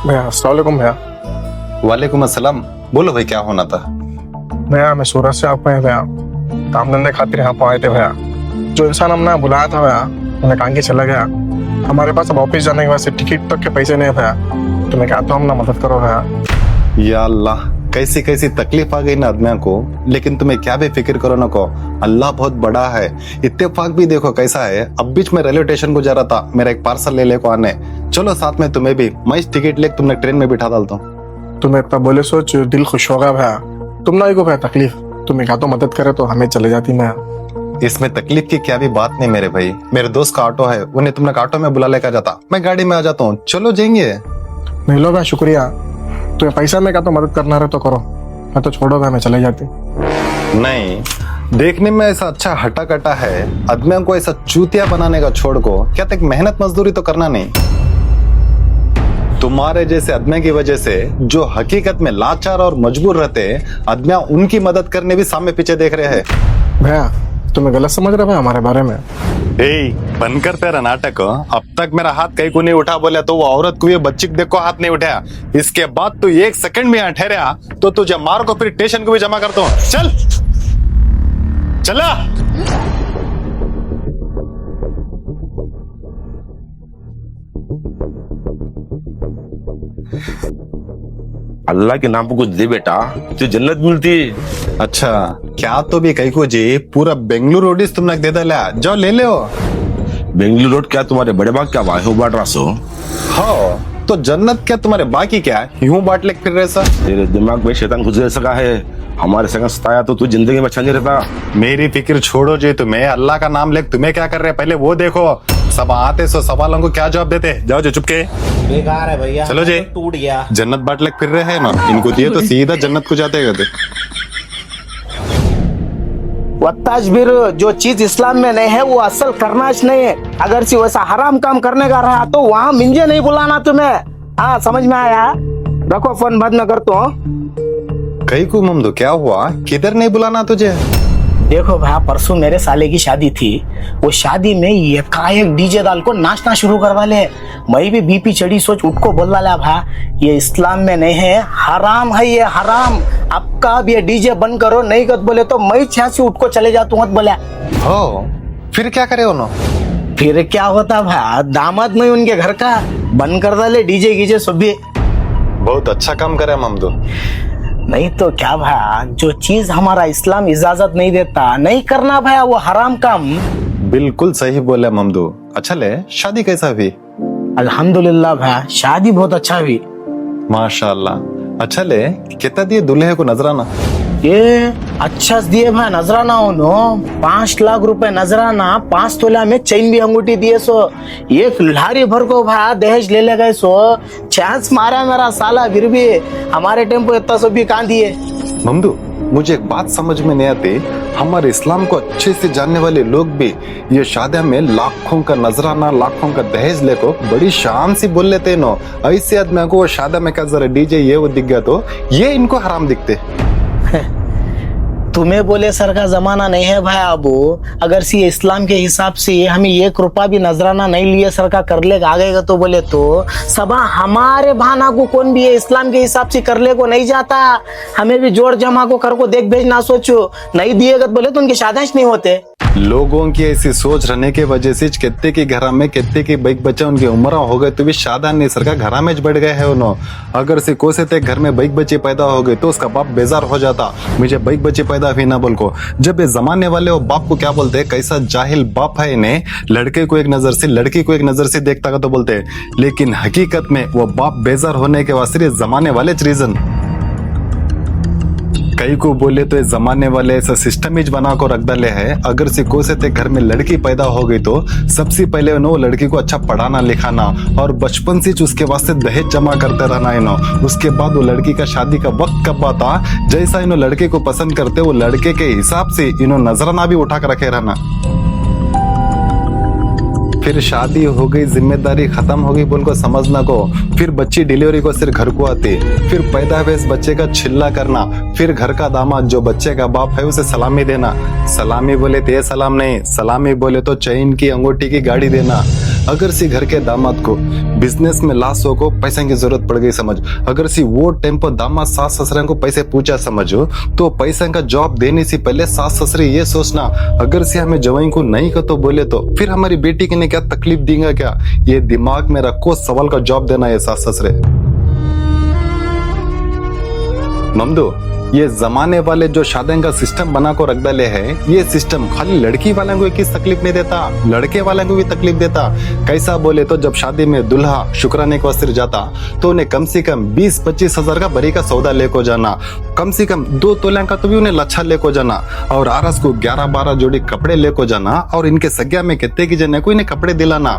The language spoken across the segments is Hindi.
भैया अस्सलाम वालेकुम भैया। वालेकुम अस्सलाम। बोलो भाई, क्या होना था? भैया मैं सूरत से आप आए भैया, काम धंधे खातिर यहाँ पर आए थे भैया। जो इंसान हमने बुलाया था भैया, उन्हें कहा कि चला गया। हमारे पास अब ऑफिस जाने के बाद से टिकट तक के पैसे नहीं है भैया। तो मैं कहता हूँ ना, मदद करो भैया। या अल्लाह, कैसी कैसी तकलीफ आ गई ना आदमियों को। लेकिन तुम्हें क्या भी फिक्र करो ना को, अल्लाह बहुत बड़ा है। इत्तेफाक भी देखो कैसा है। अब बीच में रेलवे स्टेशन को जा रहा था, मेरा एक पार्सल ले को आने। चलो साथ में तुम्हें भी, मैं इस टिकट लेकर तुमने ट्रेन में बिठा डालता हूँ। तुम्हें इतना बोले सोच दिल खुश होगा भैया। तुम ना को भैया तकलीफ, तुम्हें कहा तो मदद करे तो हमें चले जाती मैं। इसमें तकलीफ की क्या भी बात नहीं मेरे भाई। मेरे दोस्त का ऑटो है, उन्हें तुमने ऑटो में बुला लेकर जाता, मैं गाड़ी में आ जाता हूँ। चलो जाएंगे। नहीं लो भैया, शुक्रिया। तुम्हें पैसा में कहा तो मदद करना रहे तो करो, मैं तो छोड़ो भैया, मैं चले जाती। नहीं, देखने में ऐसा अच्छा हटा कटा है, आदमियों को ऐसा चूतिया बनाने का छोड़ को क्या तक मेहनत मजदूरी तो करना नहीं। तुम्हारे जैसे आदमी की वजह से जो हकीकत में लाचार और मजबूर रहते आदमियां, उनकी मदद करने भी सामने पीछे देख रहे हैं। भैया तुम्हें गलत समझ रहे भैया हमारे बारे में। बनकर तेरा नाटक, अब तक मेरा हाथ कहीं को नहीं उठा बोला तो वो औरत को, ये बच्ची को देखो हाथ नहीं उठाया। इसके बाद तू एक सेकंड में यहाँ ठहरा तो तुझे मार को फिर स्टेशन को भी जमा कर दो। चल चला। अल्लाह के नाम पर कुछ दे बेटा, तो जन्नत मिलती। अच्छा, क्या तो भी कहीं को जी पूरा बेंगलुरु रोडीज तुमने दे दिला, जाओ ले ले। बेंगलुरु रोड क्या तुम्हारे बड़े बाग क्या वाह बांट रहा सो? हाँ तो जन्नत क्या तुम्हारे बाकी क्या यूं बांट ले फिर रहे सा? तेरे दिमाग में शैतान घुस सका है। हमारे संग सताया तो तू जिंदगी में अच्छा नहीं रहता। मेरी फिक्र छोड़ो जी, तुम्हें अल्लाह का नाम ले, तुम्हें क्या कर रहे हैं पहले वो देखो। सब आते सो सवालों को क्या जवाब देते? जाओ जो चुपके। बेकार है भैया, चलो जी, टूट गया। जन्नत बाट ले फिर रहे हैं ना, इनको दिए तो सीधा जन्नत को जाते गए। वत्ताजबीर, जो चीज इस्लाम में नहीं है वो असल करनाच नहीं है। अगर सी वैसा हराम काम करने का रहा तो वहाँ मिंजे नहीं बुलाना तुम्हें। हाँ समझ में आया? रखो फोन, बंद न कर तो। कहीं को ममदो क्या हुआ, किधर नहीं बुलाना तुझे? देखो भाई, परसों मेरे साले की शादी थी। वो शादी में एकाएक डीजे डाल को नाचना शुरू करवा ले। मैं भी बीपी चढ़ी, सोच उठ को बोल डाला भाई ये इस्लाम में नहीं है, हराम है ये, हराम। आपका अब ये डीजे बंद करो, नहीं कर बोले तो मैं छह से उठ को चले जाता हूँ बोला। हो फिर क्या करे उन्होंने? फिर क्या होता भाई, दामाद में उनके घर का बंद कर डाले डीजे गीजे सब भी। बहुत अच्छा काम करे ममदो। नहीं तो क्या भाई, जो चीज हमारा इस्लाम इजाजत नहीं देता नहीं करना भाई, वो हराम काम। बिल्कुल सही बोले ममदो। अच्छा ले, शादी कैसा हुई? अल्हम्दुलिल्लाह भाई, शादी बहुत अच्छा हुई। माशाल्लाह। अच्छा ले, कितना दिए दूल्हे को नजराना? ये अच्छा दिए भाई नजराना, उनो 5 लाख रुपए नजराना, 5 तोला में चैन भी अंगूठी दिए। सो एक लारी भर को भाई दहेज ले गए। सो चांस मारा मेरा साला, फिर भी हमारे टेम्पो इतना सब भी कहाँ दिए। ममदू, मुझे एक बात समझ में नहीं आती, हमारे इस्लाम को अच्छे से जानने वाले लोग भी ये शादी में लाखों का नजराना, लाखों का दहेज लेको बड़ी शान से बोल लेते नो। ऐसे आदमी को वो शादी में क्या जरा डीजे ये वो दिख गया तो ये इनको हराम दिखते। तुम्हें बोले सर का जमाना नहीं है भाई अबू। अगर सी इस्लाम के हिसाब से हमें 1 रुपया भी नजराना नहीं लिए सर का कर ले आगेगा तो बोले तो सबा हमारे भाना को कौन भी है इस्लाम के हिसाब से कर ले को नहीं जाता। हमें भी जोड़ जमा को कर को देख भेज ना सोचो, नहीं दिएगा तो बोले तो उनके शादियां नहीं होते। लोगों की ऐसी सोच रहने की वजह से कितने की घर में कितने की बैक बच्चा उनकी उम्र हो गए तो भी शादा नहीं सर का घर में बढ़ गए हैं उन्होंने। अगर से कोसे तक घर में बैक बच्चे पैदा हो गए तो उसका बाप बेजार हो जाता, मुझे बैक बच्चे पैदा भी ना बोल को। जब ये जमाने वाले वो बाप को क्या बोलते हैं, कैसा जाहिल बाप है इन्हें, लड़के को एक नजर से लड़की को एक नजर से देखता का तो बोलते हैं, लेकिन हकीकत में वो बाप बेजार होने के वास्ते जमाने वाले रीजन। कई को बोले तो इस जमाने वाले ऐसा सिस्टम ही बना को रख डाले है। अगर से कोसे ते घर में लड़की पैदा हो गई तो सबसे पहले उन्हों लड़की को अच्छा पढ़ाना लिखाना और बचपन से उसके वास्ते दहेज जमा करते रहना इनो। उसके बाद वो लड़की का शादी का वक्त कब आता, जैसा इन्हों लड़के को पसंद करते वो लड़के के हिसाब से इन्हों नजराना भी उठा कर रखे रहना। फिर शादी हो गई, जिम्मेदारी खत्म हो गई बोल को समझना को, फिर बच्ची डिलीवरी को सिर्फ घर को आती, फिर पैदा हुए इस बच्चे का छिल्ला करना, फिर घर का दामाद जो बच्चे का बाप है उसे सलामी देना। सलामी बोले तो ये सलाम नहीं, सलामी बोले तो चैन की अंगूठी की गाड़ी देना। अगर सी घर के दामाद को बिजनेस में लॉस हो को पैसे की जरूरत पड़ गई समझ, अगर सी वो टेम्पो दामाद सास ससुरे को पैसे पूछा समझो, तो पैसे का जॉब देने से पहले सास ससुरे ये सोचना, अगर सी हमें जवाई को नहीं को तो बोले तो फिर हमारी बेटी के ने क्या तकलीफ देंगे क्या, ये दिमाग में रखो, सवाल का जवाब देना है सास ससुरे। ममदू, ये जमाने वाले जो शादी का सिस्टम बना को रख डाले है, ये सिस्टम खाली लड़की वाले को किस तकलीफ नहीं देता, लड़के वाले को भी तकलीफ देता। कैसा बोले तो जब शादी में दूल्हा शुक्राने को सिर जाता तो उन्हें कम से कम 20-25 हजार का बरी का सौदा लेको जाना, कम से कम 2 तोले का तो भी उन्हें लच्छा लेको जाना, और आरस को 11-12 जोड़ी कपड़े लेको जाना, और इनके सग्या में कितने की जने को इन्हें कपड़े दिलाना,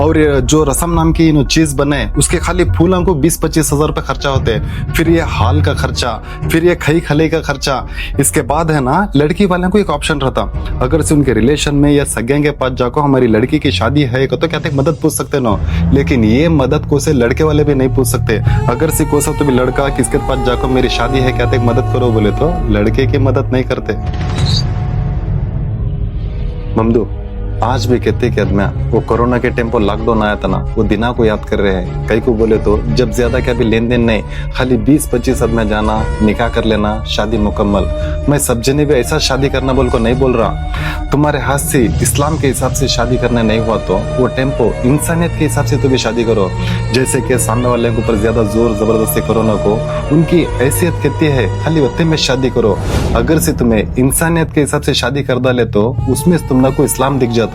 और जो रसम नाम की चीज बने उसके खाली फूलों को 20-25 हजार रुपए खर्चा होते, फिर ये हाल का खर्चा, फिर ये खई खले का खर्चा। इसके बाद है ना, लड़की वाले को एक ऑप्शन रहता, अगर से उनके रिलेशन में या सगे के पास जाको हमारी लड़की की शादी है तो कहते मदद पूछ सकते ना, लेकिन ये मदद को से लड़के वाले भी नहीं पूछ सकते। अगर से को सब तो भी लड़का किसके पास जाको मेरी शादी है कहते मदद करो बोले तो लड़के की मदद नहीं करते। ममदू, आज भी कहते कि आदमी वो कोरोना के टाइम पर लॉकडाउन आया था ना, वो दिना को याद कर रहे हैं। कई को बोले तो जब ज्यादा क्या भी लेन देन नहीं, खाली 20-25 आदमी जाना, निकाह कर लेना, शादी मुकम्मल। मैं सब जने भी ऐसा शादी करना बोल को नहीं बोल रहा, तुम्हारे हाथ से इस्लाम के हिसाब से शादी करना नहीं हुआ तो वो टेम्पो इंसानियत के हिसाब से तो भी शादी करो। जैसे कि सामने वाले के ऊपर ज्यादा जोर जबरदस्ती करो ना को, उनकी हैसियत कहती है खाली वक्त में शादी करो। अगर से तुम्हें इंसानियत के हिसाब से शादी कर डाले तो उसमें तुम को इस्लाम दिख जाता।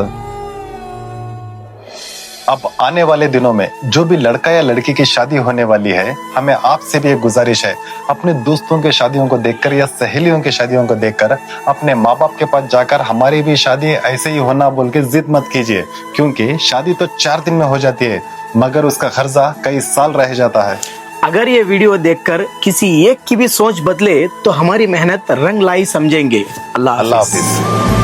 अब आने वाले दिनों में जो भी लड़का या लड़की की शादी होने वाली है, हमें आपसे भी एक गुजारिश है, अपने दोस्तों के शादियों को देखकर या सहेलियों की शादियों को देखकर अपने माँ बाप के पास जाकर हमारी भी शादी ऐसे ही होना बोल के जिद मत कीजिए, क्योंकि शादी तो 4 दिन में हो जाती है मगर उसका खर्चा कई साल रह जाता है। अगर ये वीडियो देखकर किसी एक की भी सोच बदले तो हमारी मेहनत रंग लाई समझेंगे। अल्लाह अल्लाह हाफिज। हाफिज।